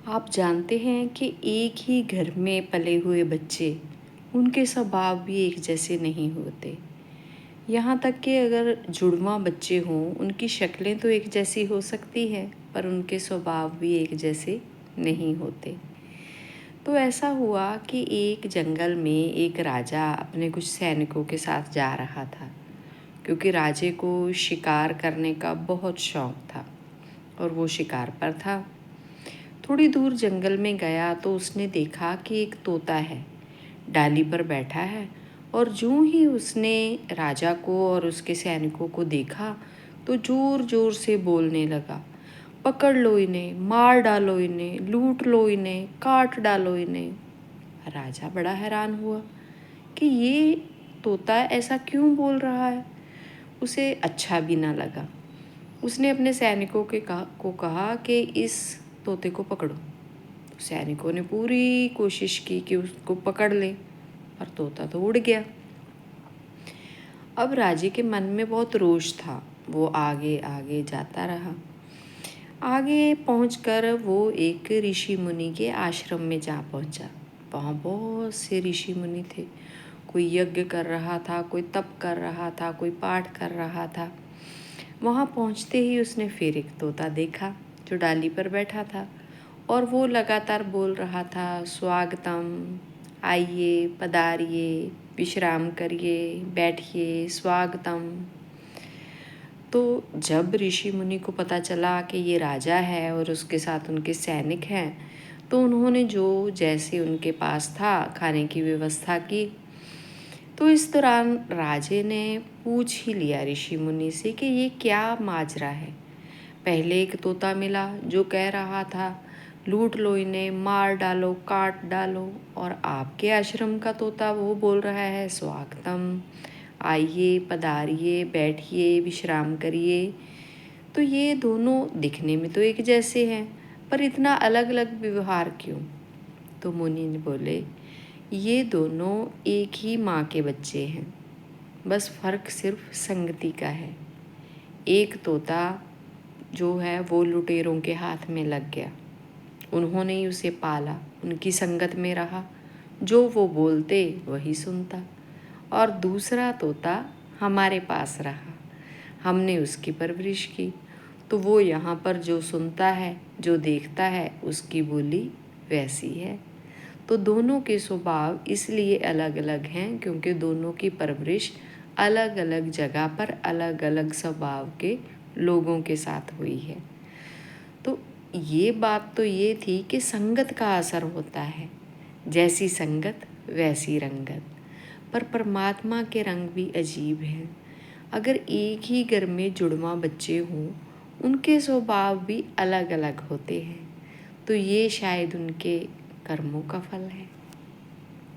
आप जानते हैं कि एक ही घर में पले हुए बच्चे, उनके स्वभाव भी एक जैसे नहीं होते। यहाँ तक कि अगर जुड़वां बच्चे हों, उनकी शक्लें तो एक जैसी हो सकती है, पर उनके स्वभाव भी एक जैसे नहीं होते। तो ऐसा हुआ कि एक जंगल में एक राजा अपने कुछ सैनिकों के साथ जा रहा था, क्योंकि राजे को शिकार करने का बहुत शौक था और वो शिकार पर था। थोड़ी दूर जंगल में गया तो उसने देखा कि एक तोता है, डाली पर बैठा है। और जूं ही उसने राजा को और उसके सैनिकों को देखा तो जोर जोर से बोलने लगा, पकड़ लो इन्हें, मार डालो इन्हें, लूट लो इन्हें, काट डालो इन्हें। राजा बड़ा हैरान हुआ कि ये तोता ऐसा क्यों बोल रहा है। उसे अच्छा भी ना लगा। उसने अपने सैनिकों को कहा कि इस तोते को पकड़ो। सैनिकों ने पूरी कोशिश की कि उसको पकड़ ले, पर तोता तो उड़ गया। अब राजे के मन में बहुत रोष था। वो आगे आगे जाता रहा। आगे पहुंचकर वो एक ऋषि मुनि के आश्रम में जा पहुंचा। वहाँ बहुत से ऋषि मुनि थे। कोई यज्ञ कर रहा था, कोई तप कर रहा था, कोई पाठ कर रहा था। वहाँ पहुँचते ही उसने फिर एक तोता देखा जो डाली पर बैठा था और वो लगातार बोल रहा था, स्वागतम, आइए, पधारिए, विश्राम करिए, बैठिए, स्वागतम। तो जब ऋषि मुनि को पता चला कि ये राजा है और उसके साथ उनके सैनिक हैं, तो उन्होंने जो जैसे उनके पास था खाने की व्यवस्था की। तो इस दौरान राजे ने पूछ ही लिया ऋषि मुनि से कि ये क्या माजरा है। पहले एक तोता मिला जो कह रहा था, लूट लो इन्हें, मार डालो, काट डालो, और आपके आश्रम का तोता वो बोल रहा है, स्वागतम, आइए, पधारिए, बैठिए, विश्राम करिए। तो ये दोनों दिखने में तो एक जैसे हैं, पर इतना अलग अलग व्यवहार क्यों। तो मुनि ने बोले, ये दोनों एक ही माँ के बच्चे हैं, बस फर्क सिर्फ संगति का है। एक तोता जो है वो लुटेरों के हाथ में लग गया, उन्होंने ही उसे पाला, उनकी संगत में रहा, जो वो बोलते वही सुनता। और दूसरा तोता हमारे पास रहा, हमने उसकी परवरिश की, तो वो यहाँ पर जो सुनता है, जो देखता है, उसकी बोली वैसी है। तो दोनों के स्वभाव इसलिए अलग अलग हैं क्योंकि दोनों की परवरिश अलग अलग जगह पर अलग अलग स्वभाव के लोगों के साथ हुई है। तो ये बात तो ये थी कि संगत का असर होता है, जैसी संगत वैसी रंगत। पर परमात्मा के रंग भी अजीब हैं। अगर एक ही घर में जुड़वां बच्चे हों, उनके स्वभाव भी अलग अलग होते हैं। तो ये शायद उनके कर्मों का फल है।